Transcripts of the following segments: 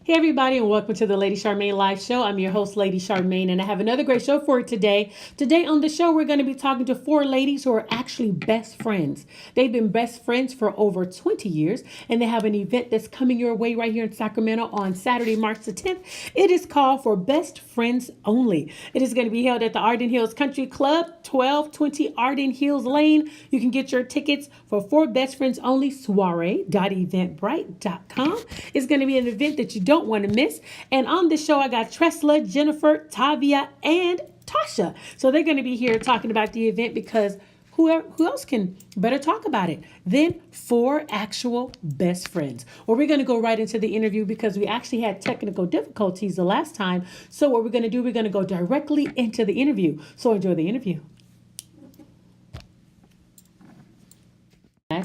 Hey everybody, and welcome to the Lady Charmaine Live Show. I'm your host, Lady Charmaine, and I have another great show for you today. Today on the show, we're going to be talking to four ladies who are actually best friends. They've been best friends for over 20 years, and they have an event that's coming your way right here in Sacramento on Saturday, March the 10th. It is called For Best Friends Only. It is going to be held at the Arden Hills Country Club, 1220 Arden Hills Lane. You can get your tickets for Best Friends Only soiree.eventbrite.com. It's going to be an event that you don't want to miss. And on the show, I got Tresla, Jennifer, Tavia, and Tasha. So they're going to be here talking about the event because who else can better talk about it than four actual best friends? Well, we're going to go right into the interview because we actually had technical difficulties the last time. So what we're going to do, we're going to go directly into the interview. So enjoy the interview.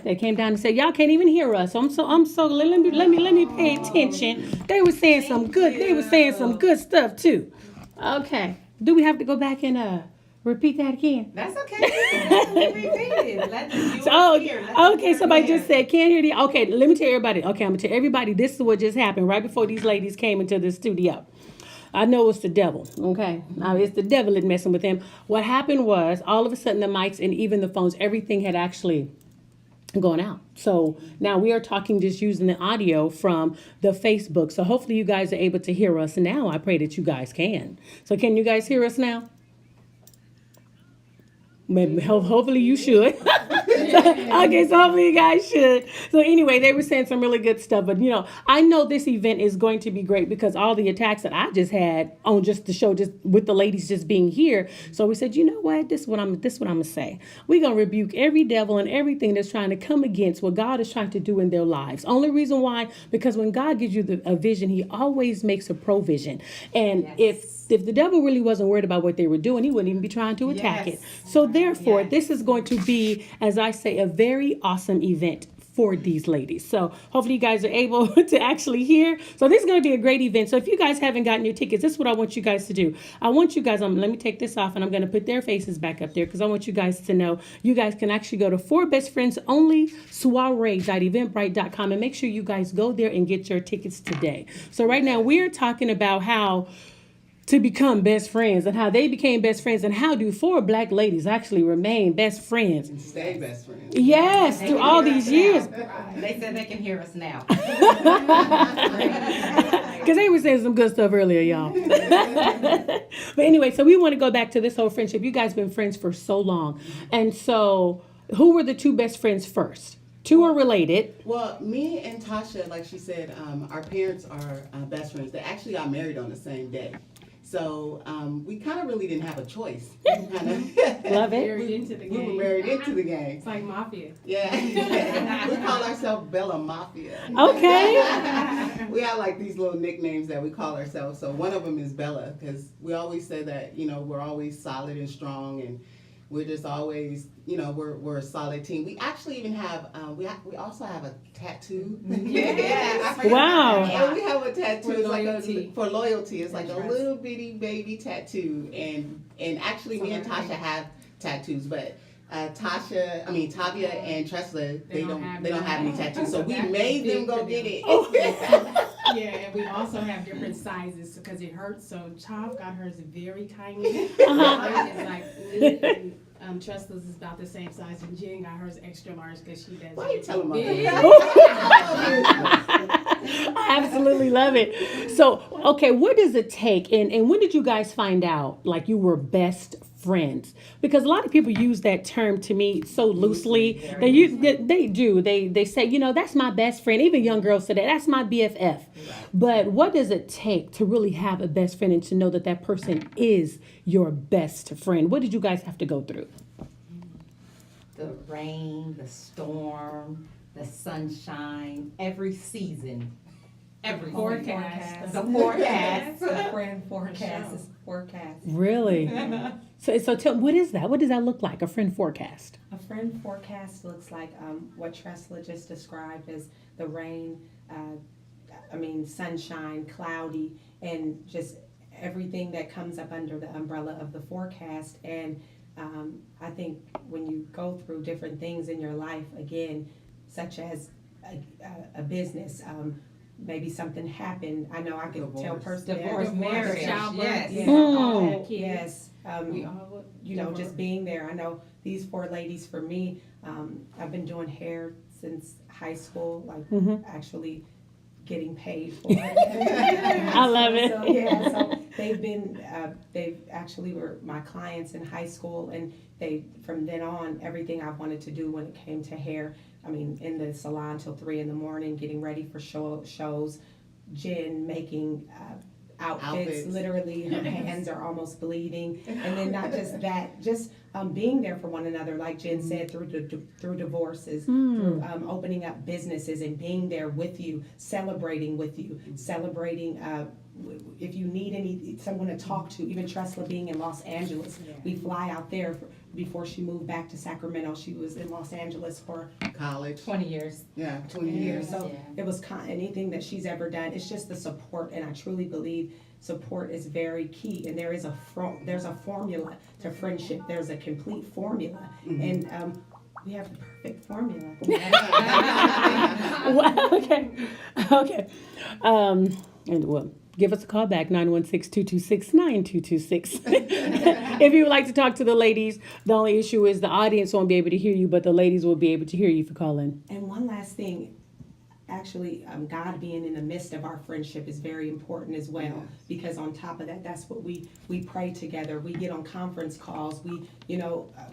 They came down and said, "Y'all can't even hear us." So I'm so let me pay attention. They were saying some good stuff too. Okay. Do we have to go back and repeat that again? That's okay. Repeat it. Okay. Somebody just said can't hear the. Okay, let me tell everybody. Okay, I'm gonna tell everybody this is what just happened right before these ladies came into the studio. I know it's the devil, okay? Now, it's the devil that's messing with them. What happened was all of a sudden the mics and even the phones, everything had actually going out. So now we are talking just using the audio from the Facebook. So hopefully you guys are able to hear us now. I pray that you guys can. So can you guys hear us now? Maybe, hopefully you should. Okay, so hopefully you guys should. So anyway, they were saying some really good stuff. But I know this event is going to be great because all the attacks that I just had on just the show, just with the ladies just being here. So we said, you know what? This is what I'm gonna say. We're gonna rebuke every devil and everything that's trying to come against what God is trying to do in their lives. Only reason why, because when God gives you a vision, He always makes a provision. And if the devil really wasn't worried about what they were doing, he wouldn't even be trying to attack it. So therefore, this is going to be, as I say, a very awesome event for these ladies. So hopefully you guys are able to actually hear. So this is going to be a great event. So if you guys haven't gotten your tickets, this is what I want you guys to do. I want you guys, let me take this off and I'm going to put their faces back up there because I want you guys to know you guys can actually go to For Best Friends Only soiree.eventbrite.com and make sure you guys go there and get your tickets today. So right now we're talking about how to become best friends and how they became best friends and how do four black ladies actually remain best friends and stay best friends. Yes, through all these years. They said they can hear us now. Because they were saying some good stuff earlier, y'all. But anyway, so we want to go back to this whole friendship. You guys been friends for so long. And so who were the two best friends first? Two are related. Well, me and Tasha, like she said, our parents are best friends. They actually got married on the same day. So we kind of really didn't have a choice. Love it. We were married into the game. It's like mafia. Yeah. We call ourselves Bella Mafia. Okay. We have like these little nicknames that we call ourselves. So one of them is Bella because we always say that, we're always solid and strong and we're just always, we're a solid team. We actually even have, we also have a tattoo. Wow. And we have a tattoo. For loyalty. For loyalty. It's like a little bitty baby tattoo. And actually me and Tasha have tattoos, but Tavia and Tresla, they don't have any tattoos. So we made them go get it. Yeah, and we also have different sizes because it hurts. So Tav got hers very tiny. Tresla's is about the same size, and Jen got hers extra large because she does. Why you telling me? I absolutely love it. So, okay, what does it take? And when did you guys find out, like, you were best friends? Because a lot of people use that term to me so loosely. They do. They say, that's my best friend. Even young girls say that. That's my BFF. But what does it take to really have a best friend and to know that that person is your best friend? What did you guys have to go through? The rain, the storm, the sunshine, every season. Every Forecast. The forecast. The friend forecast is forecast. Really? So tell, what is that? What does that look like, a friend forecast? A friend forecast looks like what Tresla just described as the rain, sunshine, cloudy, and just everything that comes up under the umbrella of the forecast. And I think when you go through different things in your life, again, such as a business, maybe something happened. I know I could tell Divorce. personally. Divorce, marriage, childbirth. yes. Yeah, Mm. yes. We all would. You know, just being there. I know these 4 ladies for me, I've been doing hair since high school, like Mhm. actually getting paid for it. I love it. So, yeah, so they've actually were my clients in high school, and from then on, everything I wanted to do when it came to hair, I mean, in the salon till 3 in the morning, getting ready for shows, Jen making outfits. Literally her hands are almost bleeding, and then not just that, just being there for one another, like Jen said, through divorces, through opening up businesses and being there with you, celebrating with you, celebrating if you need someone to talk to. Even Tresla being in Los Angeles, we fly out there before she moved back to Sacramento. She was in Los Angeles for College. 20 years. Yeah, 20 years. years. So it was anything that she's ever done. It's just the support, and I truly believe support is very key. And there's a formula to friendship. There's a complete formula, and we have the perfect formula. Well, okay. And well, give us a call back, 916-226-9226. If you would like to talk to the ladies, the only issue is the audience won't be able to hear you, but the ladies will be able to hear you if you call in. And one last thing, actually, God being in the midst of our friendship is very important as well. Yes. Because on top of that, that's what we pray together. We get on conference calls. We,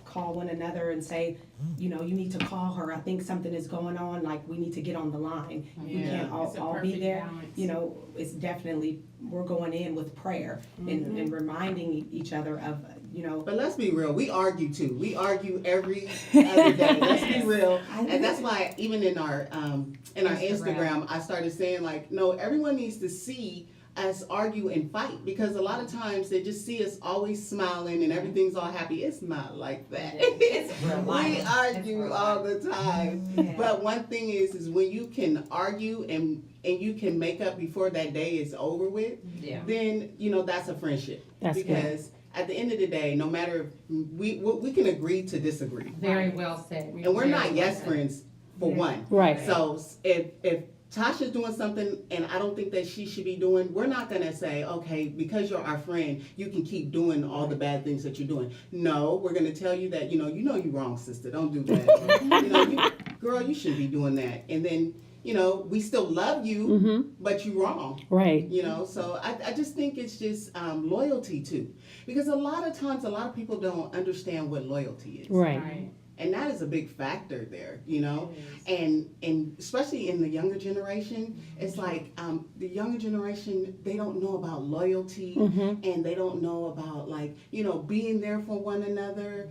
call one another and say, you need to call her. I think something is going on. Like, we need to get on the line. We Yeah. can't It's a all be perfect there. balance. It's definitely, we're going in with prayer and reminding each other of, But let's be real, we argue too. We argue every other day. Let's be real. And that's why even in our Instagram, I started saying like, no, everyone needs to see us argue and fight, because a lot of times they just see us always smiling and everything's all happy. It's not like that. It's real We life. argue It's real all life. the time. Yeah. But one thing is when you can argue and you can make up before that day is over with, Yeah. then that's a friendship. That's good. Because at the end of the day, no matter we can agree to disagree, Very well said. and we're not yes friends for one. Right. So if Tasha's doing something and I don't think that she should be doing, we're not gonna say, okay, because you're our friend, you can keep doing all the bad things that you're doing. No, we're gonna tell you that you're wrong, sister. Don't do that. Girl, you shouldn't be doing that. And then we still love you, but you're wrong. Right. So I just think it's just loyalty too, because a lot of times a lot of people don't understand what loyalty is. Right. And that is a big factor there, and especially in the younger generation, it's like the younger generation, they don't know about loyalty, and they don't know about being there for one another,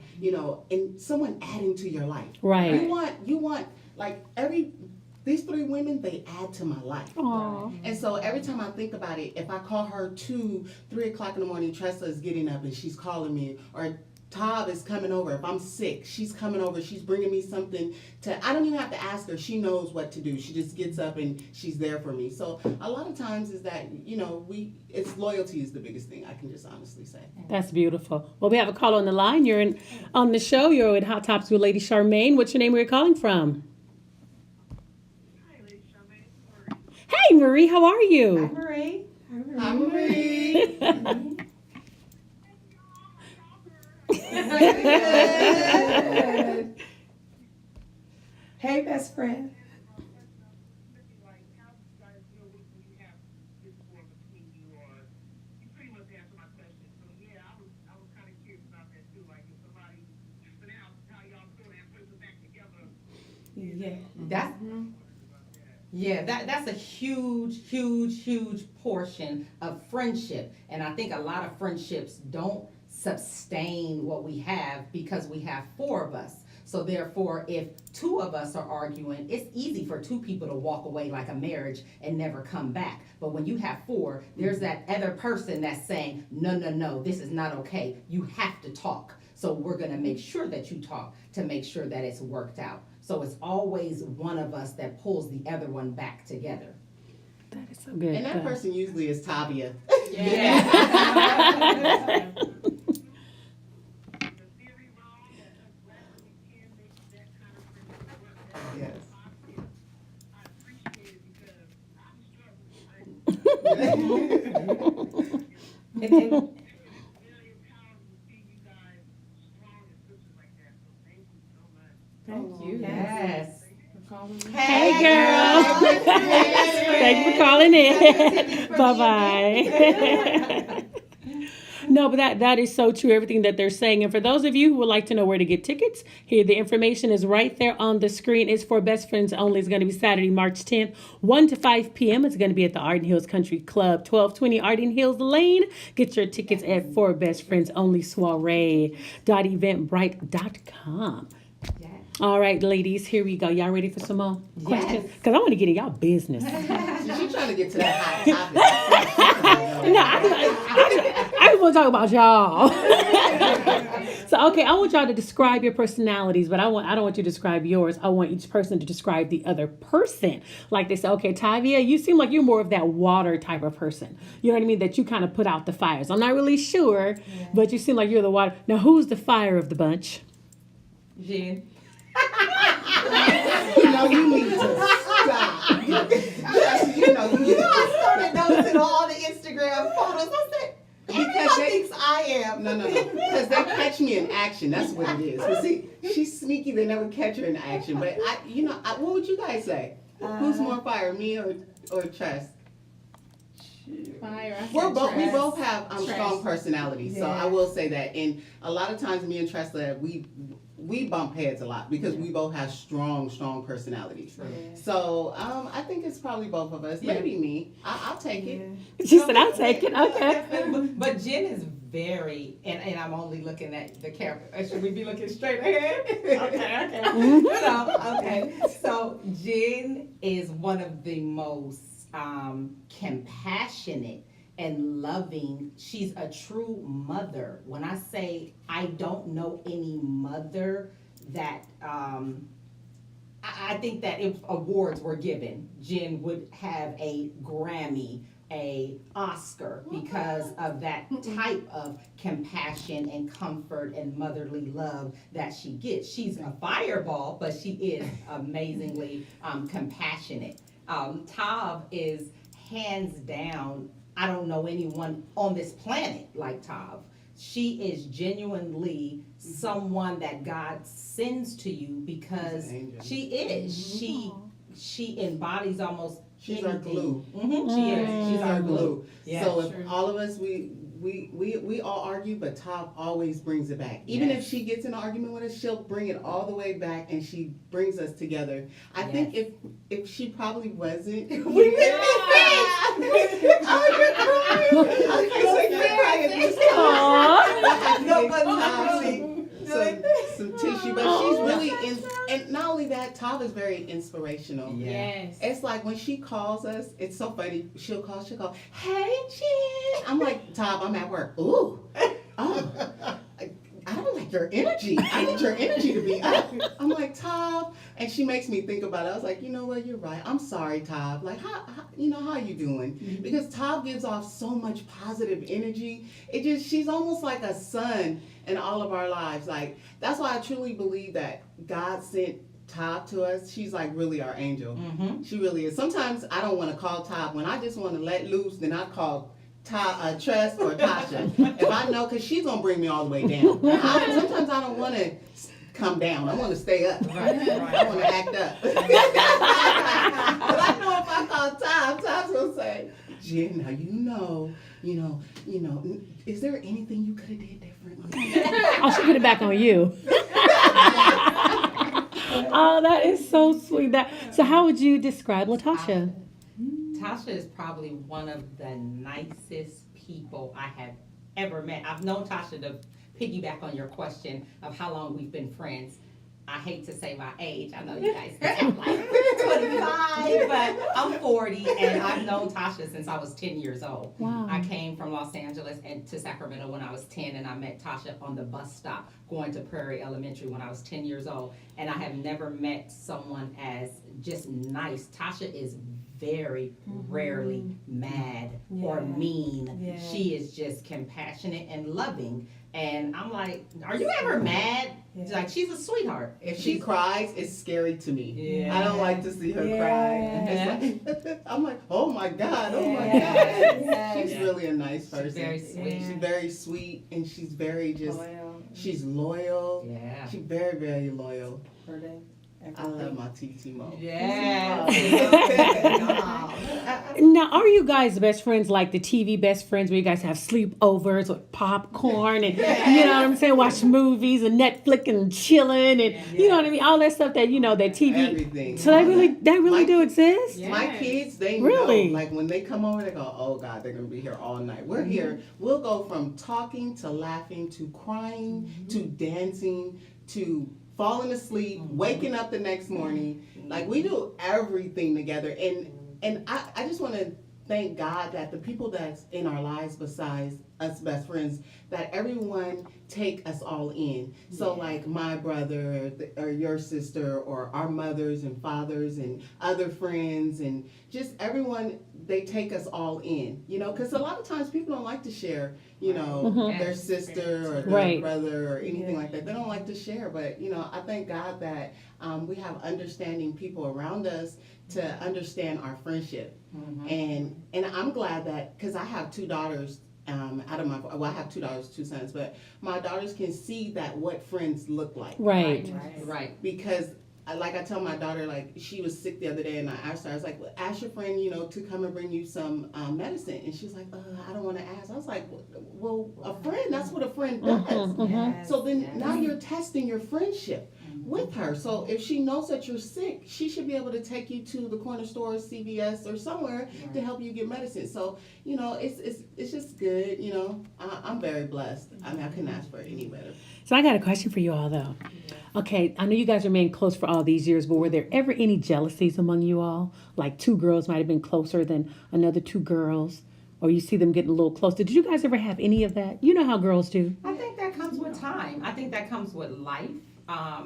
and someone adding to your life. Right. You want these 3 women, they add to my life. Aw. And so every time I think about it, if I call her 2, 3 o'clock in the morning, Tresla is getting up and she's calling me, or Tav is coming over. If I'm sick, she's coming over. She's bringing me something I don't even have to ask her. She knows what to do. She just gets up and she's there for me. So a lot of times is that, it's loyalty is the biggest thing, I can just honestly say. That's beautiful. Well, we have a call on the line. You're on the show. You're with Hot Topics with Lady Charmaine. What's your name? Where you're calling from? Hey, Marie. How are Hi, you? Marie. Hi, Marie. Hey, best friend. That's a huge portion of friendship. And I think a lot of friendships don't sustain what we have because we have 4 of us. So therefore, if 2 of us are arguing, it's easy for 2 people to walk away like a marriage and never come back. But when you have 4, there's that other person that's saying, no, this is not okay. You have to talk. So we're gonna make sure that you talk to make sure that it's worked out. So it's always one of us that pulls the other one back together. That is so good. And that person usually is Tavia. Yeah. Yes. And Thank you. Yes. For calling me. Hey, girl. Thank you for calling in. Bye-bye. No, but that is so true, everything that they're saying. And for those of you who would like to know where to get tickets, here the information is right there on the screen. It's for Best Friends Only. It's going to be Saturday, March 10th, 1 to 5 p.m. It's going to be at the Arden Hills Country Club, 1220 Arden Hills Lane. Get your tickets at For Best Friends Only Soiree.eventbrite.com. Yes. All right, ladies, here we go. Y'all ready for some more questions? Yes. Because I want to get in y'all business. She's trying to get to that hot topic. No, I just want to talk about y'all. So, okay, I want y'all to describe your personalities, but I don't want you to describe yours. I want each person to describe the other person. Like they say, okay, Tavia, you seem like you're more of that water type of person. You know what I mean? That you kind of put out the fires. I'm not really sure, but you seem like you're the water. Now, who's the fire of the bunch? Jen. You know, you need to stop. You know, you need to I started noticing all the Instagram photos. I said, Because they, thinks I am. no. Because they catch me in action. That's what it is. But see, she's sneaky. They never catch her in action. But what would you guys say? Who's more fire, me or Tress? Fire. We both have strong personalities, so Yeah. I will say that. And a lot of times, me and Tresla, we bump heads a lot because we both have strong personalities. So I think it's probably both of us. Maybe me. I'll take it. She said, I'll take it. Okay. But Jen is very, and I'm only looking at the camera. Should we be looking straight ahead? Okay. Okay. So Jen is one of the most compassionate and loving. She's a true mother. When I say I don't know any mother that I think that if awards were given, Jen would have a Grammy, a Oscar, because of that type of compassion and comfort and motherly love that she gets. She's a fireball, but she is amazingly compassionate. Tav is hands down, I don't know anyone on this planet like Tav. She is genuinely someone that God sends to you because she is. She embodies almost She's anything. our glue. She is. She's our glue. Yeah. So if all of us we all argue, but Tav always brings it back. Even if she gets in an argument with us, she'll bring it all the way back, and she brings us together. I think if she probably wasn't, we would be some tissue, but she's really and not only that, Tav is very inspirational. Yes. It's like when she calls us, it's so funny. She'll call, hey, Jen. I'm like, Tav, I'm at work. Ooh. Oh. I don't like your energy. I need your energy to be up. I'm like, Tav. And she makes me think about it. I was like, you know what? You're right. I'm sorry, Tav. Like, how are you doing? Mm-hmm. Because Tav gives off so much positive energy. She's almost like a sun in all of our lives. Like, that's why I truly believe that God sent Tav to us. She's like really our angel. Mm-hmm. She really is. Sometimes I don't want to call Tav. When I just want to let loose, then I call Tress or Tasha. If I know, because she's going to bring me all the way down. Sometimes I don't want to come down. I want to stay up. Right. I want to act up. But I know if I call Tav's going to say, Jen, now you know, is there anything you could have did differently? Oh, she put it back on you. Oh, that is so sweet. So how would you describe Latasha? Tasha is probably one of the nicest people I have ever met. I've known Tasha, to piggyback on your question of how long we've been friends. I hate to say my age. I know you guys sound like 25, but I'm 40, and I've known Tasha since I was 10 years old. Wow. I came from Los Angeles and to Sacramento when I was 10, and I met Tasha on the bus stop going to Prairie Elementary when I was 10 years old. And I have never met someone as just nice. Tasha is very rarely mad or mean. She is just compassionate and loving. And I'm like, are you ever mad? Like, she's a sweetheart. If she cries, it's scary to me. Yeah. I don't like to see her Yeah. cry. It's like, I'm like, oh my God, oh my Yeah. God. Yeah. She's really a nice person. She's very sweet. She's very sweet, and she's very just, Loyal. she's loyal. Yeah. She's very, very loyal. Everything. I love my TT Mo. Yeah. Now, are you guys best friends like the TV best friends where you guys have sleepovers with popcorn and, you know what I'm saying, watch movies and Netflix and chilling and, you know what I mean, all that stuff that, you know, that TV. Everything. So they really My- do exist? Yeah. My kids, they Really? know. Like when they come over, they go, "Oh God, they're gonna be here all night." We're here. We'll go from talking to laughing to crying to dancing to falling asleep, waking up the next morning. Like we do everything together, and I just want to thank God that the people that's in our lives besides us best friends, that everyone take us all in. So like my brother or your sister or our mothers and fathers and other friends and just everyone, they take us all in, you know, because a lot of times people don't like to share, you know, Mhm. their sister or their Right. brother or anything like that. They don't like to share, but you know, I thank God that we have understanding people around us to understand our friendship. And I'm glad that, because I have two daughters I have two daughters, two sons, but my daughters can see that what friends look like. Right. Right. Because like I tell my daughter, like she was sick the other day and I asked her, I was like, well, ask your friend, you know, to come and bring you some medicine. And she was like, I don't want to ask. I was like, well, a friend, that's what a friend does. Yes. So then now you're testing your friendship with her. So if she knows that you're sick, she should be able to take you to the corner store, CVS, or somewhere to help you get medicine. So, you know, it's just good, you know. I'm very blessed. I mean, I couldn't ask for it any better. So I got a question for you all, though. Okay, I know you guys remained close for all these years, but were there ever any jealousies among you all? Like two girls might have been closer than another two girls, or you see them getting a little closer. Did you guys ever have any of that? You know how girls do. I think that comes with time. I think that comes with life. I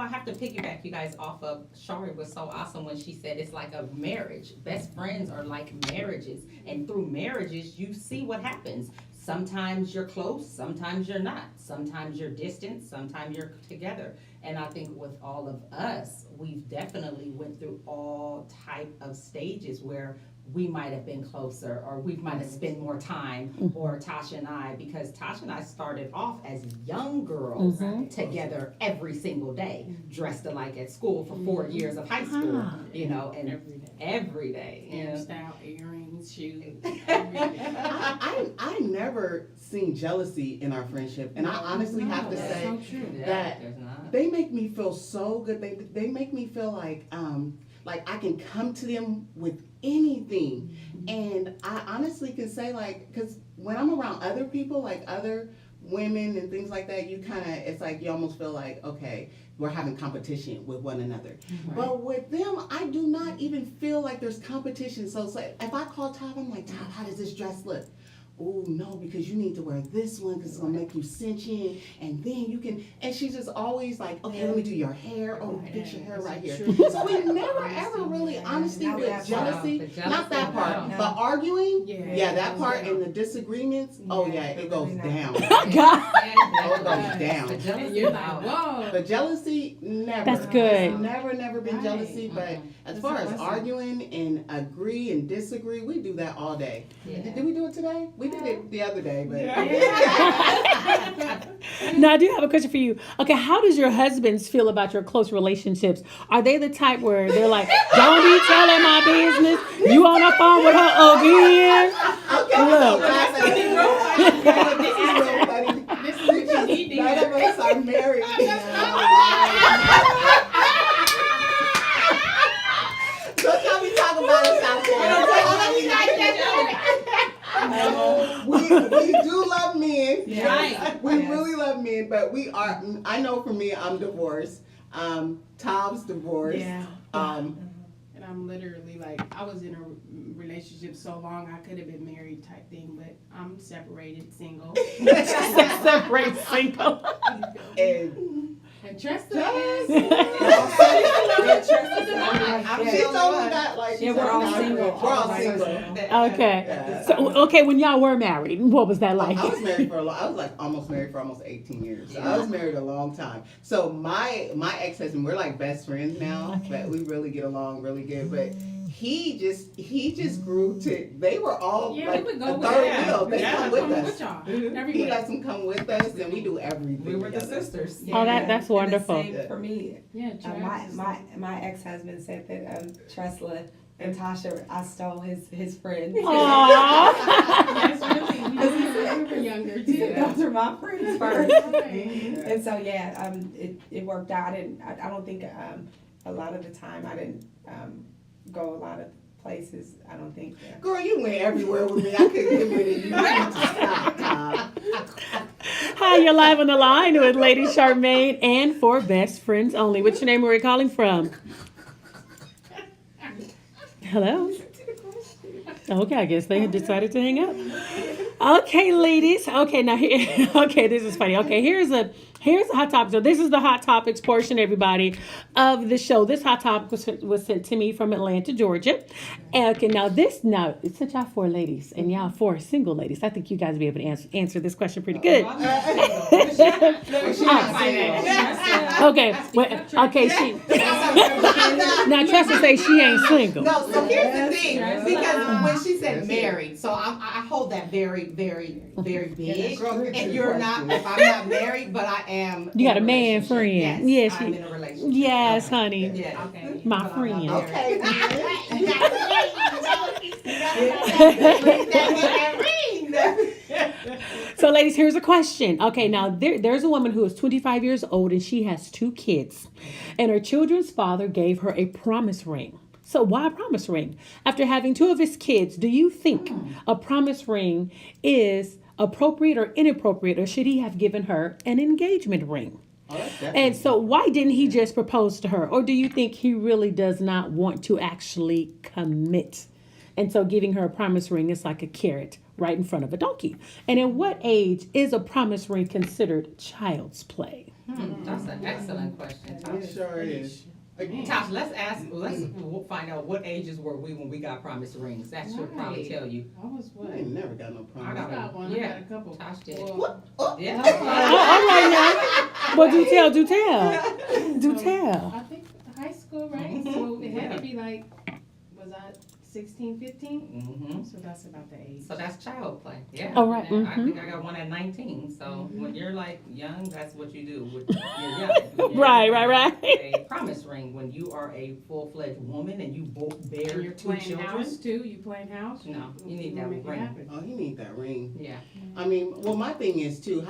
have to piggyback you guys off of Shari was so awesome when she said it's like a marriage. Best friends are like marriages, and through marriages you see what happens. Sometimes you're close, sometimes you're not. Sometimes you're distant, sometimes you're together. And I think with all of us, we've definitely went through all type of stages where we might have been closer, or we might have spent more time, or Tasha and I, because Tasha and I started off as young girls together every single day, dressed alike at school for 4 years of high school, you know, and every day. You know? Hairstyle, earrings, shoes, everything. I never seen jealousy in our friendship, and I honestly have to That's say so true. that there's not. they make me feel so good. They make me feel like I can come to them with anything, and I honestly can say, like, because when I'm around other people, like other women and things like that, you kind of, it's like you almost feel like, okay, we're having competition with one another. But with them, I do not even feel like there's competition. So it's like, if I call Tav, I'm like, Tav, how does this dress look? Oh no, because you need to wear this one because it's gonna make you cinch in, and then you can. And she's just always like, okay, let me do your hair. Oh, fix your hair right here. So we never ever really, honestly, Not with that jealousy, part. The jealousy, not that part, no. but arguing, Yeah. that part, and the disagreements. Oh yeah, it goes really down. God. Oh, it goes down. The And jealousy you're out. like, whoa. But jealousy, never. That's good. Never been Right. jealousy. But as far as arguing and agree and disagree, we do that all day. Yeah. Did we do it today? We did it the other day, but Now, I do have a question for you. Okay, how does your husbands feel about your close relationships? Are they the type where they're like, don't be telling my business, you on the phone with her again? okay, Look. this is real funny. This is what you need to None hear. of us are married. Don't tell me talk about us out there. We do love men. Right. We really love men, but we are. I know for me, I'm divorced. Tom's divorced. Yeah. And I'm literally like, I was in a relationship so long I could have been married type thing, but I'm separated, single. Separate single. And And Tresla Yes. is. She told me that, like, Yeah, we're all single. We're all single. Okay. Yeah. So, okay, when y'all were married, what was that like? I was married for I was like almost married for almost 18 years. So I was married a long time. So my ex-husband, we're like best friends now, but we really get along really good. But he just grew to. They were all Yeah, like we would go a with third that. wheel. They Yeah, come come with with us. y'all. He Everywhere. lets them come with us, and we do everything. We were the together. sisters. Oh, that's And wonderful. the same for me. Yeah, My ex-husband said that Tresla and Tasha, I stole his friends. Aww. That's really, we were younger too. Those are my friends first. Right. And so it worked out. I don't think a lot of the time I didn't go a lot of places. I don't think. Girl, you went everywhere with me. I couldn't get rid of you. You need to stop, Tom. Hi, you're live on the line with Lady Charmaine and for Best Friends Only. What's your name? Where are you calling from? Hello? Okay, I guess they had decided to hang up. Okay, ladies. Okay, now here. Okay, this is funny. Okay, here's a hot topic. So this is the hot topics portion, everybody, of the show. This hot topic was sent to me from Atlanta, Georgia. And okay, now since y'all four ladies and y'all four single ladies, I think you guys will be able to answer this question pretty good. Okay, okay, she. Now Tresla say she ain't single. No, so here's the thing, because when she said married, so I hold that very, very, very big. If I'm not married, but I am. You got in a man relationship. friend. Yes, I'm in a relationship. Yes, honey. Yeah. Okay. My But I'm not friend. married. So, ladies, here's a question. Okay, now there's a woman who is 25 years old and she has 2 kids. And her children's father gave her a promise ring. So why a promise ring? After having 2 of his kids, do you think a promise ring is appropriate or inappropriate, or should he have given her an engagement ring? Oh, that's definitely- And so why didn't he just propose to her? Or do you think he really does not want to actually commit? And so giving her a promise ring is like a carrot right in front of a donkey. And at what age is a promise ring considered child's play? That's an excellent question, It Tasha. sure is. Tasha, let's find out what ages were we when we got promise rings. That should probably Right. tell you. I was what? I ain't never got no I promise. got I got one. Yeah. I got a couple. Tosh did. Well, What? Oh. Yeah. All right now. Well, do tell. Do tell. I think high school, right? So it had to be like, was I 16, 15? Mm-hmm. So that's about the age. So that's child play. Yeah. All right. I think I got one at 19. So when you're like young, that's what you do. You're young. When you're Right. A promise ring when you are a full-fledged woman and you both bear And you're 2 playing children. house too? You playing house? No, you need wanna that make it ring. happen. Oh, you need that ring. Yeah. I mean, well, my thing is too.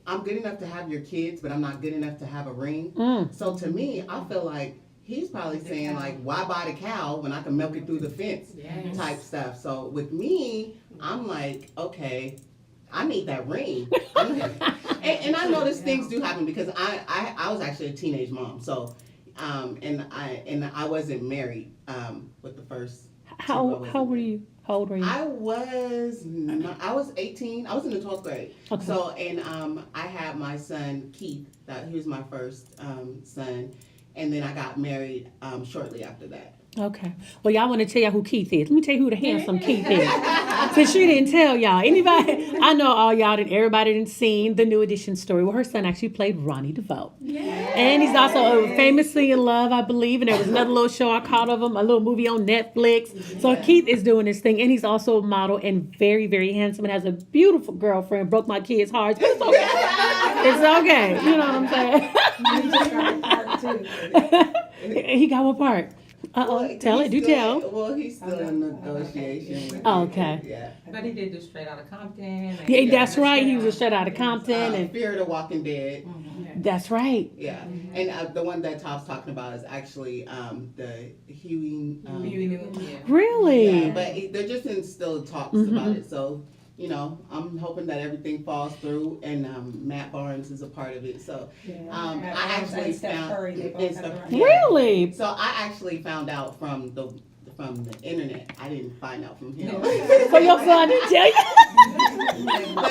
I'm good enough to have your kids, but I'm not good enough to have a ring. So to me, I feel like he's probably saying like, why buy the cow when I can milk it through the fence, Yes. type stuff. So with me, I'm like, okay, I need that ring. and I notice things do happen because I was actually a teenage mom. So, and I wasn't married with the first. How old were you? How old were you? I was 18. I was in the 12th grade. Okay. So, and I had my son Keith. He was my first son, and then I got married shortly after that. Okay. Well, y'all want to tell y'all who Keith is. Let me tell you who the handsome Keith is. Since she didn't tell y'all. Anybody, I know all y'all, everybody didn't seen the New Edition story where her son actually played Ronnie DeVoe. Yeah. And he's also famously in love, I believe. And there was another little show I caught of him, a little movie on Netflix. So Keith is doing his thing. And he's also a model and very, very handsome and has a beautiful girlfriend. Broke my kids' hearts. But it's okay. It's okay. You know what I'm saying? You just got a part too. He got one part. Well, Tell it. Do tell. Well, he's still in negotiation. With Oh, okay. Yeah. But he did do Straight Outta Compton. and- Yeah, that's right. He was a straight out of Compton. And Fear of the Walking Dead. that's right. Yeah, and the one that Top's talking about is actually the Huey. Yeah. Really? Yeah, but they're just in still talks about it. So, you know, I'm hoping that everything falls through, and Matt Barnes is a part of it. So, I actually And Steph found. Curry, they both and have Steph- the yeah. Really? So I actually found out from the internet. I didn't find out from him. So your son didn't tell you? But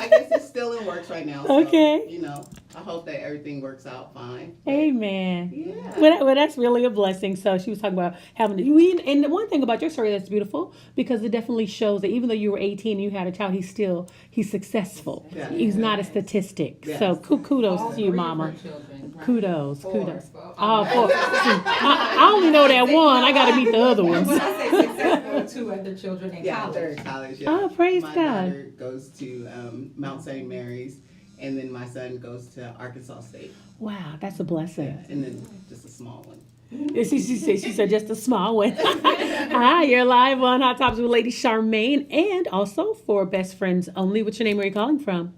I guess it's still in works right now. So, Okay. You know. I hope that everything works out fine. Amen. Yeah. Well, that's really a blessing. So she was talking about having and the one thing about your story that's beautiful because it definitely shows that even though you were 18 and you had a child, he's successful. Yeah. He's not a statistic. Yes. So kudos All to you, three of Mama. her children, right? Kudos. Four. All four. See, I only know that one. I got to meet the other ones. When I say successful, two other children in Yeah, college. they're in college. Yeah. Oh, praise my God. daughter goes to Mount St. Mary's, and then my son goes to Arkansas State. Wow, that's a blessing. And then just a small one. She said just a small one. Hi, you're live on Hot Topics with Lady Charmaine and also for Best Friends Only. What's your name? Where are you calling from?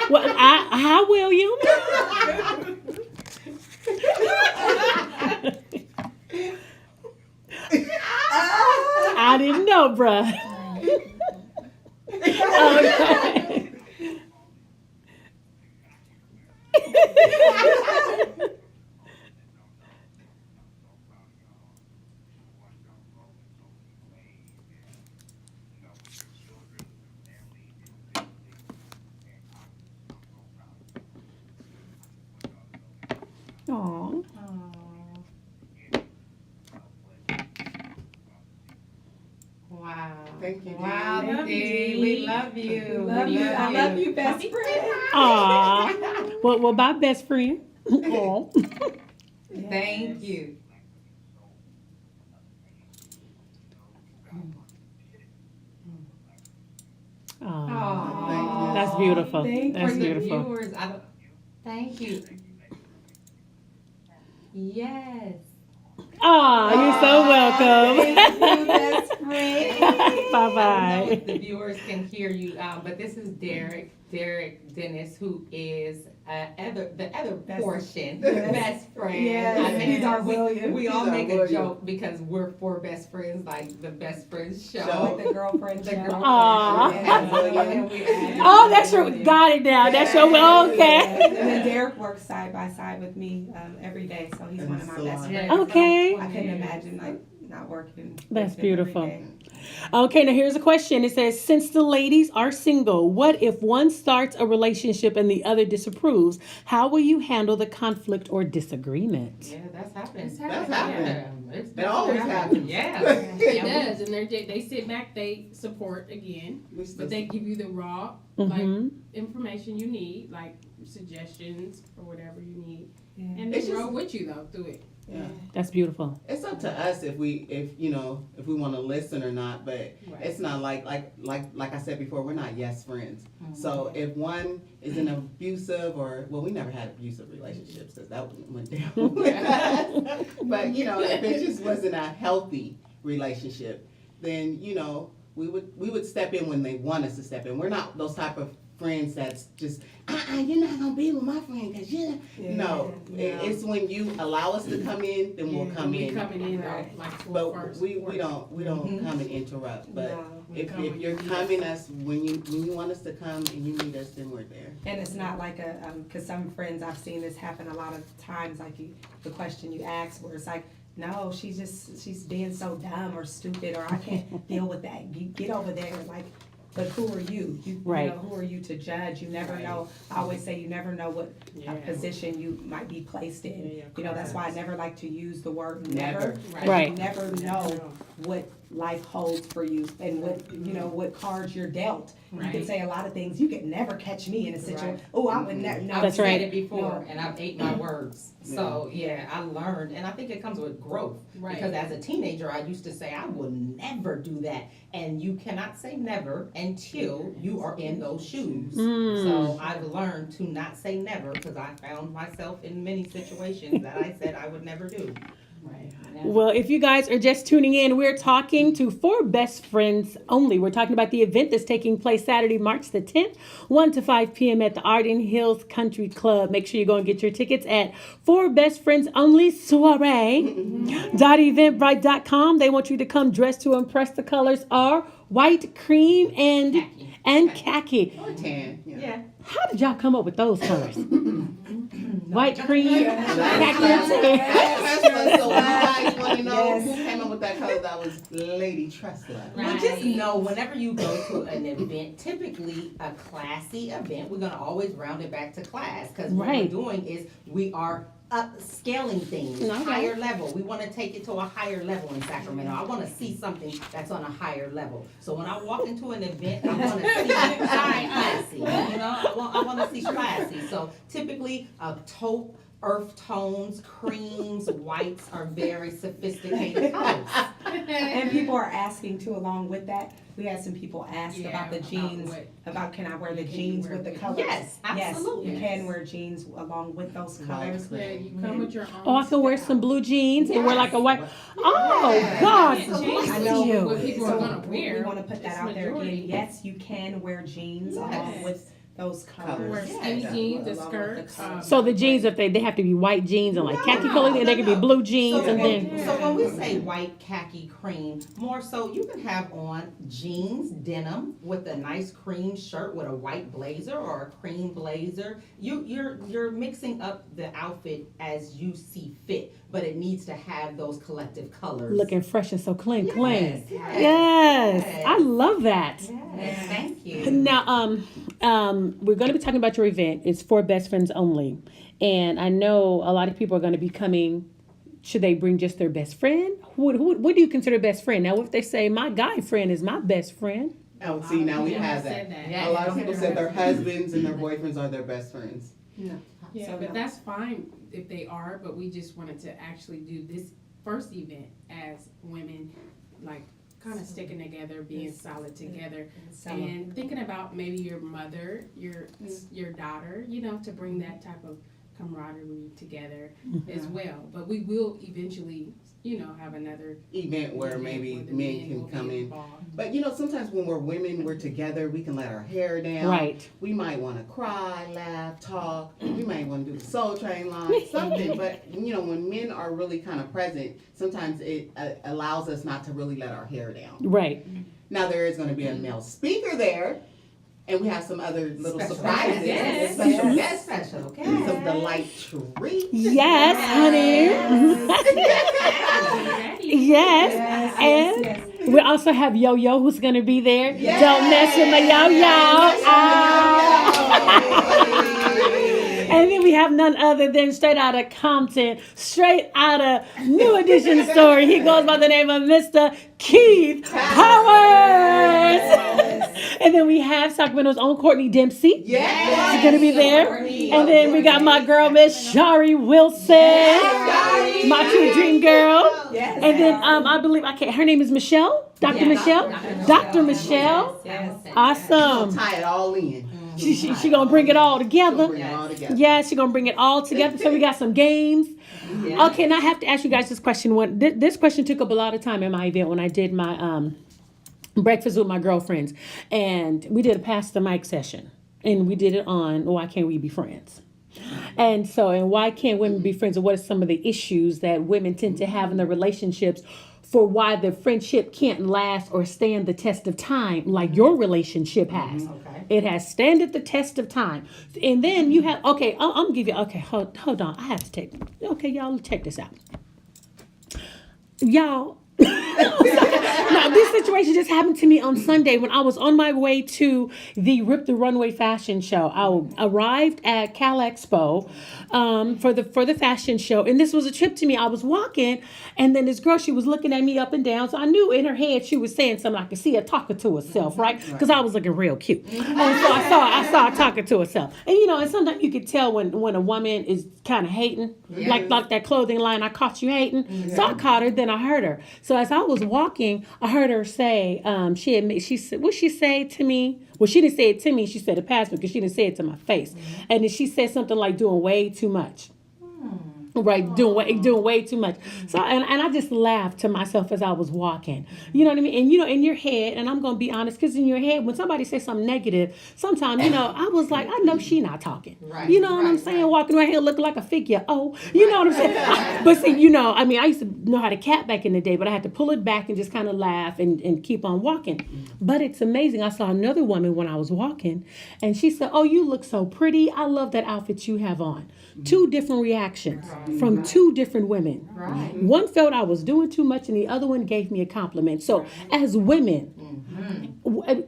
Well, hi, William. I didn't know, bruh. Okay. Aw. Wow. Thank you, Wow, Thank you, Dee. Dee. We love you. Love We you. I love you, best friend. Aw. Well, my best friend. Aw. Thank you. Aw. Thank you. That's beautiful. Thank That's For the beautiful. viewers, thank you. Yes. Aw, you're so Thank you, welcome. best friend. Bye I don't know bye. if the viewers can hear you, but this is Derek Dennis, who is the other Best- portion, yes. best friend. Yes, I mean, he's our we William. We all He's our make a William. joke because we're four best friends, like the best friends show. Show. With the girlfriend The show. girlfriend Aw. show. And we add Oh, that's your William. got it now. That's your And okay. then Derek works side by side with me every day, so he's In one the of my salon. best friends. Okay. I couldn't imagine not working. That's with him every beautiful. day. Okay, now here's a question. It says, since the ladies are single, what if one starts a relationship and the other disapproves? How will you handle the conflict or disagreement? Yeah, that's happened. It's That's happened. happened. Yeah, it's That always happens. Yeah. It does, and they sit back, they support again, We still- but they give you the raw Mhm. like information you need, like suggestions or whatever you need, Yeah. and It's they just- grow with you though through it. Yeah. That's beautiful. It's up to us if we want to listen or not, but Right. it's not like I said before, we're not yes friends. So if one is in an abusive we never had abusive relationships because that went down with us. But if it just wasn't a healthy relationship, then we would step in when they want us to step in. We're not those type of friends that's just you're not gonna be with my friend because no. It's when you allow us to come in, then we'll come we in. coming in Right. like full But force. we don't come and interrupt. But No. if come when you're you need coming us when you want us to come and you need us, then we're there. And it's not like because some friends, I've seen this happen a lot of times, like the question you ask where it's like, no, she's being so dumb or stupid, or I can't deal with that. You get over there, like, but who are you? Right. Who are you to judge? You never Right. know. I always say you never know what Yeah. position you might be placed in. Yeah, That's why I never like to use the word Never. never. Right. Right. You never know what life holds for you and what cards you're dealt. You can Right. say a lot of things. You could never catch me in a situation. Right. Oh, I would never. No, I've That's said right. it before, No. and I've ate my words. So yeah, I learned, and I think it comes with growth. Right. Because as a teenager, I used to say I will never do that, and you cannot say never until you are in those shoes. Mm. So I've learned to not say never because I found myself in many situations that I said I would never do. Right. Well, if you guys are just tuning in, we're talking to four best friends only. We're talking about the event that's taking place Saturday, March the 10th, 1 to 5 p.m. at the Arden Hills Country Club. Make sure you go and get your tickets at Four Best Friends Only Soiree.eventbrite.com. They want you to come dressed to impress. The colors are white, cream, and Khaki. and khaki. Or tan. Yeah. How did y'all come up with those colors? White cream, khaki and tan. So you guys want to know who came up with that color? That was Lady Tresla. Well, just know whenever you go to an event, typically a classy event, we're gonna always round it back to class, because what we're doing is we are upscaling things, higher level. We want to take it to a higher level in Sacramento. I want to see something that's on a higher level. So when I walk into an event, I want to see something classy. You know, I want to see classy. So typically a taupe, earth tones, creams, whites are very sophisticated colors. And people are asking too, along with that, we had some people ask about the jeans, about can I wear the jeans with the colors? Yes, absolutely. Yes, you can wear jeans along with those colors. Yeah, you come with your own. Oh, I can wear some blue jeans and wear like a white. Oh, God. I know you. what people are gonna wear. We want to put that out there Majority. again. Yes, you can wear jeans along with those colors. Wear skinny jeans, the Along with the skirts. colors. So the jeans, if they have to be white jeans and like khaki color, and they can be blue jeans and then. So when we say white, khaki, cream, more so you can have on jeans, denim with a nice cream shirt with a white blazer or a cream blazer. You're mixing up the outfit as you see fit, but it needs to have those collective colors. Looking fresh and so clean. Yes. Yes, I love that. Yes, thank you. Now, we're going to be talking about your event. It's for best friends only, and I know a lot of people are going to be coming. Should they bring just their best friend? What do you consider best friend? Now, if they say my guy friend is my best friend, Oh, see, now we Yeah, have said that. that. A lot of people said their husbands and their boyfriends are their best friends. Yeah, So but no. that's fine if they are, but we just wanted to actually do this first event as women, like kind of sticking together, being solid together, and thinking about maybe your mother, your daughter, you know, to bring that type of camaraderie together as well. But we will eventually, you know, have another Event where maybe where the men will can be come in. involved. But you know, sometimes when we're women, we're together, we can let our hair down. right? We might want to cry, laugh, talk. We might want to do the Soul Train line, something. But you know, when men are really kind of present, sometimes it allows us not to really let our hair down. Right. Now there is going to be a male speaker there, and we have some other little Special surprises, guests. special Yes, guests, special. Okay. some delight treats. Yes, honey. Yes. And yes. we also have Yo-Yo who's going to be there. Yes. Don't mess with my Yo-Yo. And then we have none other than straight out of Compton, straight out of New Edition Story. He goes by the name of Mr. Keith Powers. And then we have Sacramento's own Courtney Dempsey. Yes. She's going to be there. And then we got my girl, Miss Shari Wilson. My true dream girl. Yes. And then I believe, her name is Michelle? Dr. Michelle? Dr. Michelle. Yes. Awesome. Tie it all in. She gonna bring it all together. Bring it all together. Yeah, she's gonna bring it all together. So we got some games. Okay, and I have to ask you guys this question. This question took up a lot of time in my event when I did my breakfast with my girlfriends, and we did a pass the mic session, and we did it on why can't we be friends. And why can't women be friends, and what are some of the issues that women tend to have in their relationships for why the friendship can't last or stand the test of time like your relationship has. Okay. It has standed the test of time. And then you have, I'm gonna give you, hold on. I have to y'all check this out. Y'all, now this situation just happened to me on Sunday when I was on my way to the Rip the Runway fashion show. I arrived at Cal Expo for the fashion show, and this was a trip to me. I was walking, and then this girl, she was looking at me up and down, so I knew in her head she was saying something. I could see her talking to herself, right? Because I was looking real cute, and so I saw her talking to herself. And and sometimes you could tell when a woman is kind of hating, like that clothing line. I caught you hating, so I caught her. Then I heard her. So as I was walking, I heard her say, she said, what she say to me? Well, she didn't say it to me. She said it past me because she didn't say it to my face. And then she said something like doing way too much. Right, doing way too much. So and I just laughed to myself as I was walking. You know what I mean? And in your head, and I'm gonna be honest, because in your head, when somebody says something negative, sometimes I was like, I know she not talking. Right, You know what I'm right, saying? right. Walking around here looking like a figure. Oh, you know what I'm saying? But see, I mean, I used to know how to cat back in the day, but I had to pull it back and just kind of laugh and keep on walking. But it's amazing. I saw another woman when I was walking, and she said, "Oh, you look so pretty. I love that outfit you have on." Two different reactions from two different women. Right. One felt I was doing too much, and the other one gave me a compliment. So, as women,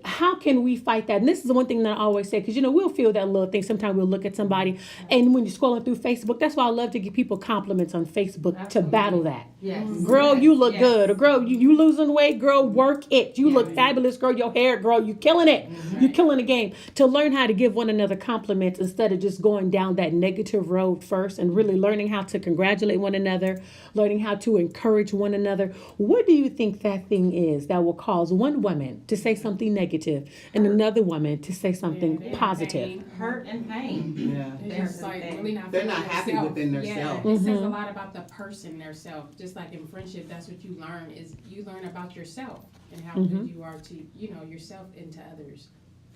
how can we fight that? And this is the one thing that I always say, because we'll feel that little thing. Sometimes we'll look at somebody, and when you're scrolling through Facebook, that's why I love to give people compliments on Facebook to battle that. Yes. Girl, you look Yes. good. Or girl, you losing weight. Girl, work it. You look fabulous. Girl, your hair. Girl, you killing it. You're killing the game. To learn how to give one another compliments instead of just going down that negative road first, and really learning how to congratulate one another, learning how to encourage one another. What do you think that thing is that will cause one woman to say something negative and another woman to say something Yeah, positive? pain. Hurt and pain. Yeah. They're just like really not. They're feeling not happy themselves. within Yeah, themselves. it says a lot about the person themselves. Just like in friendship, that's what you learn is you learn about yourself and how good you are to yourself and to others.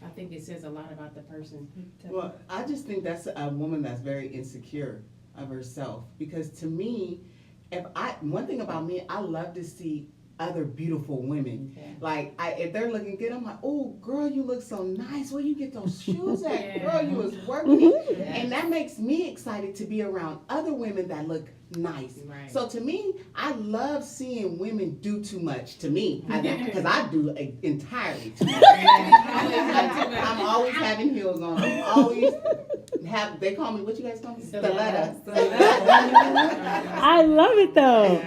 I think it says a lot about the person. Well, I just think that's a woman that's very insecure of herself, because to me, one thing about me, I love to see other beautiful women. Okay. Like if they're looking good, I'm like, oh girl, you look so nice. Where you get those shoes at? Yeah. Girl, you was working it. Yes. And that makes me excited to be around other women that look nice. Right. So to me, I love seeing women do too much to me, because I do entirely too much. I'm always having heels on. I'm always they call me, what you guys call me? Stiletto. I love it though.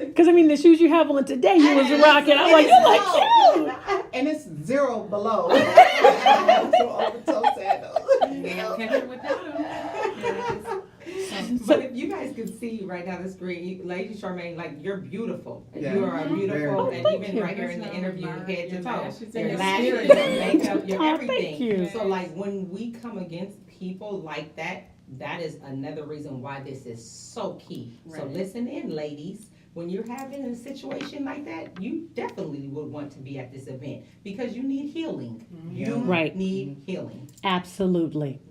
Because I mean, the shoes you have on today, you was rocking. I'm like, you like cute. And it's 0 below. I have some open-toe sandals. Can't catch it without them. But if you guys could see right now the screen, Lady Charmaine, like you're beautiful. Yeah. You are beautiful, Very. and even right here in the interview, head to toe, Lashes your and lashes, your your spirit. makeup, your Oh, everything. thank you. So like when we come against people like that, that is another reason why this is so key. So Right. listen in, ladies. When you're having a situation like that, you definitely would want to be at this event because you need healing. You Right. need healing. Absolutely.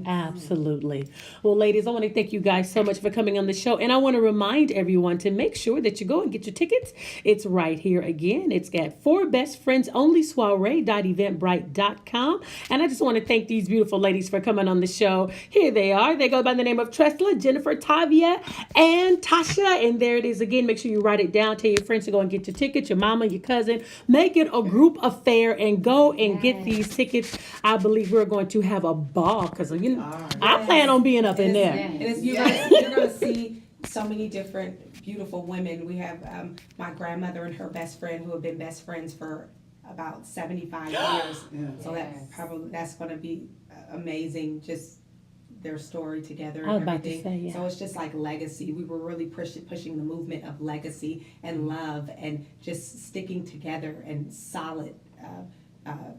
Absolutely. Well, ladies, I want to thank you guys so much for coming on the show. And I want to remind everyone to make sure that you go and get your tickets. It's right here again. It's at For Best Friends Only Soiree.eventbrite.com. And I just want to thank these beautiful ladies for coming on the show. Here they are. They go by the name of Tresla, Jennifer, Tavia, and Tasha. And there it is again. Make sure you write it down. Tell your friends to go and get your tickets, your mama, your cousin. Make it a group affair and go and get these tickets. I believe we're going to have a ball because I plan on being up in there. And you're going to see so many different beautiful women. We have my grandmother and her best friend who have been best friends for about 75 years. Yeah. So that's going to be amazing. Just their story together and I was about to everything. say, yeah. So it's just like legacy. We were really pushing the movement of legacy and love and just sticking together and solid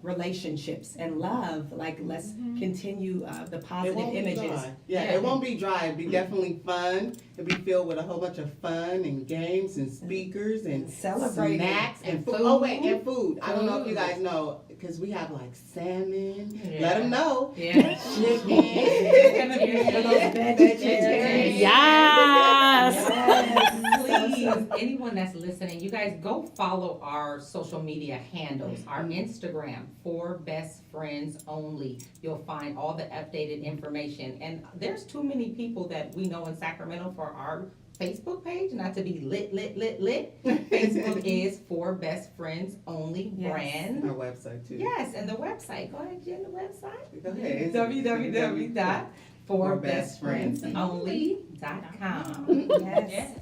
relationships and love. Like let's continue the It positive won't be images. dry. Yeah, it won't be dry. It'll be definitely fun. It'll be filled with a whole bunch of fun and games and speakers and Celebrating. snacks and And food. food. Oh wait, and food. I don't know if you guys know, because we have like salmon. Let them know. Yeah. Vegetarian. Yes. Please, anyone that's listening, you guys go follow our social media handles, our Instagram, For Best Friends Only. You'll find all the updated information. And there's too many people that we know in Sacramento for our Facebook page, not to be lit. Facebook is For Best Friends Only Yes. brand. Our website too. Yes, and the website. Go ahead, Jen, the website. Go ahead. www.forbestfriendsonly.com. Yes.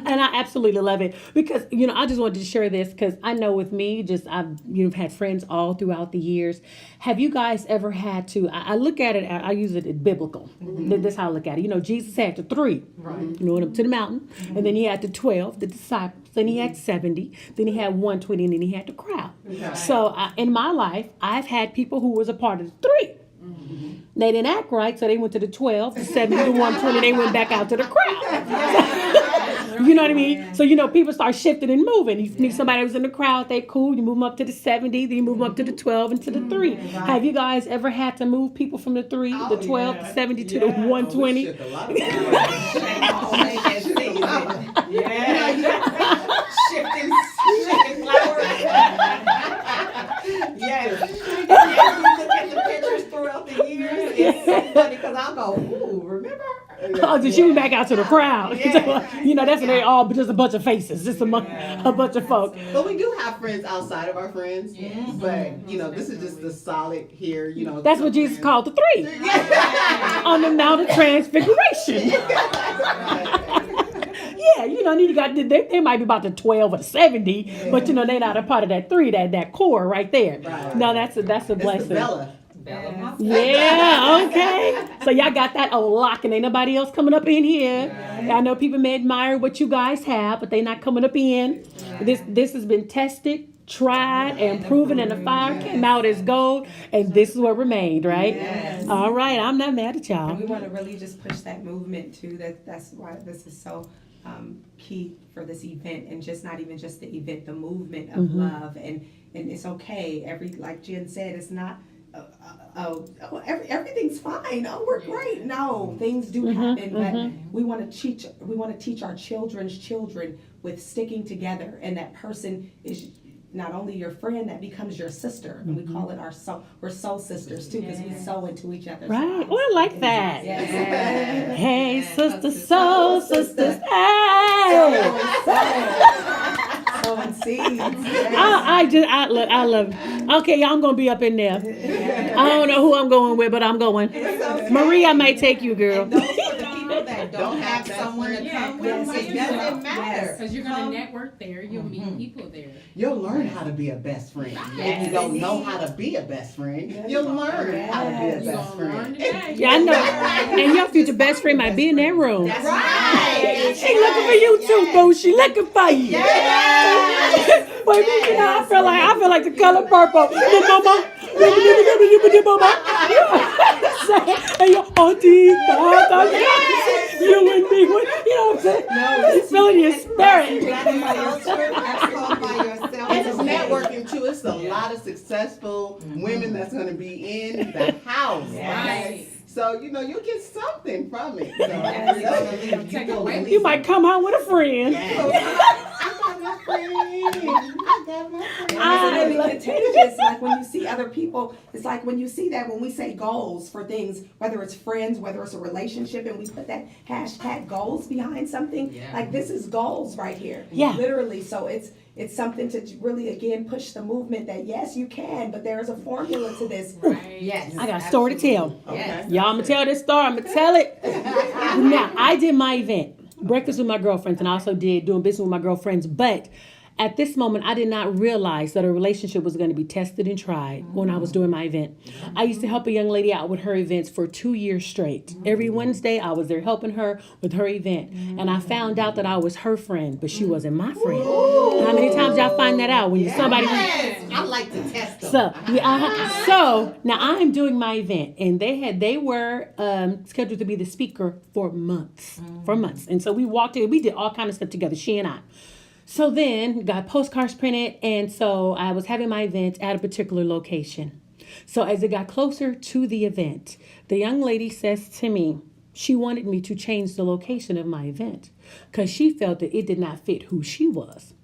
And I absolutely love it because, I just wanted to share this because I know with me, I've had friends all throughout the years. Have you guys ever had to, I look at it, I use it as biblical. That's how I look at it. Jesus had the 3, Right. went up to the mountain, and then he had the 12, the disciples, then he had 70, then he had 120, and then he had the crowd. Right. So in my life, I've had people who was a part of the 3. They didn't act right, so they went to the 12, the 70, the 120, they went back out to the crowd. You know what I mean? So, people start shifting and moving. You meet somebody who's in the crowd, they cool, you move them up to the 70, then you move them up to the 12 and to the 3. Have you guys ever had to move people from the 3, the 12, the 70 to the 120? Shook a lot of Shifting flowers. Yes. Look at the pictures throughout the years. It's so funny because I'll go, ooh, remember? Oh, so she went back out to the crowd. That's when they all just a bunch of faces, just a bunch of folks. But we do have friends outside of our friends. But this is just the solid here. That's what Jesus called the 3 on the Mount of Transfiguration. They might be about the 12 or the 70, but they're not a part of that 3, that core right there. Right. No, that's a blessing. Bella. Yeah, okay. So y'all got that lock, and ain't nobody else coming up in here. I know people may admire what you guys have, but they not coming up in. This has been tested, tried, and proven, and the fire came out as gold, and this is what remained, right? Yes. All right, I'm not mad at y'all. And we want to really just push that movement too. That's why this is so key for this event, and just not even just the event, the movement of love, and it's okay. Like Jen said, it's not. Everything's fine. Oh, we're great. No, things do happen, but we want to teach our children's children with sticking together, and that person is not only your friend, that becomes your sister, and we call it we're soul sisters too, because we sow into each other's Right. lives. Oh, I like that. Yes. Hey, sister, soul sisters. Hey. Sowing seeds. I love it. Okay, y'all, I'm gonna be up in there. I don't know who I'm going with, but I'm going. Marie, I might take you, girl. And those for the people that don't have someone to come with, it doesn't matter. Because you're going to network there, you'll meet people there. You'll learn how to be a best friend. If you don't know how to be a best friend, you'll learn how to be a You're best going to learn friend. today. Yeah, I know. And your future best friend might be in that room. That's right. She looking for you too, boo. She looking for you. Wait, I feel like the color purple. And your auntie, you and me, what I'm saying? You feeling your spirit. That's called by yourself. And it's networking too. It's a lot of successful women that's going to be in the house. Right. So, you'll get something from it. So, Take away. You might come out with a friend. I got my friend. I got my friend. It's really contagious. Like when you see other people, it's like when you see that, when we say goals for things, whether it's friends, whether it's a relationship, and we put that hashtag goals behind something, like this is goals right here. Yeah. Literally. So it's something to really, again, push the movement that yes, you can, but there is a formula to this. Right. Yes. I got a story to tell. Yes. Y'all, I'm going to tell this story. I'm going to tell it. Now, I did my event, Breakfast with My Girlfriends, and I also did Doing Business with My Girlfriends, but at this moment, I did not realize that a relationship was going to be tested and tried when I was doing my event. I used to help a young lady out with her events for 2 years straight. Every Wednesday, I was there helping her with her event. And I found out that I was her friend, but she wasn't my friend. How many times y'all find that out when you're somebody? Yes. I like to test them. So now I'm doing my event, and they were scheduled to be the speaker for months. And so we walked in, we did all kind of stuff together, she and I. So then got postcards printed, and so I was having my event at a particular location. So as it got closer to the event, the young lady says to me, she wanted me to change the location of my event because she felt that it did not fit who she was.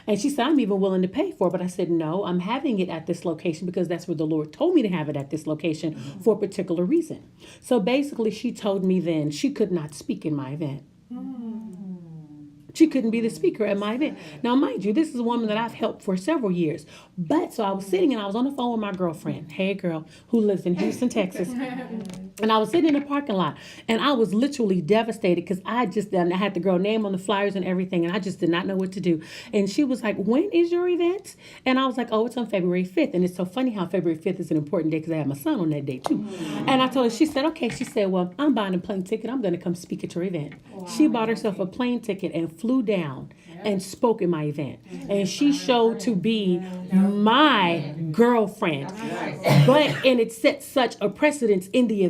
And she said, I'm even willing to pay for it. But I said, no, I'm having it at this location because that's where the Lord told me to have it at this location for a particular reason. So basically, she told me then she could not speak in my event. She couldn't be the speaker at my event. Now, mind you, this is a woman that I've helped for several years. But so I was sitting and I was on the phone with my girlfriend, hey girl, who lives in Houston, Texas. And I was sitting in the parking lot and I was literally devastated because I had the girl name on the flyers and everything and I just did not know what to do. And she was like, when is your event? And I was like, oh, it's on February 5th. And it's so funny how February 5th is an important day because I have my son on that day too. And I told her, she said, okay. She said, well, I'm buying a plane ticket. I'm going to come speak at your event. Wow. She bought herself a plane ticket and flew down and spoke in my event. And she showed to be my girlfriend. But, and it set such a precedence in the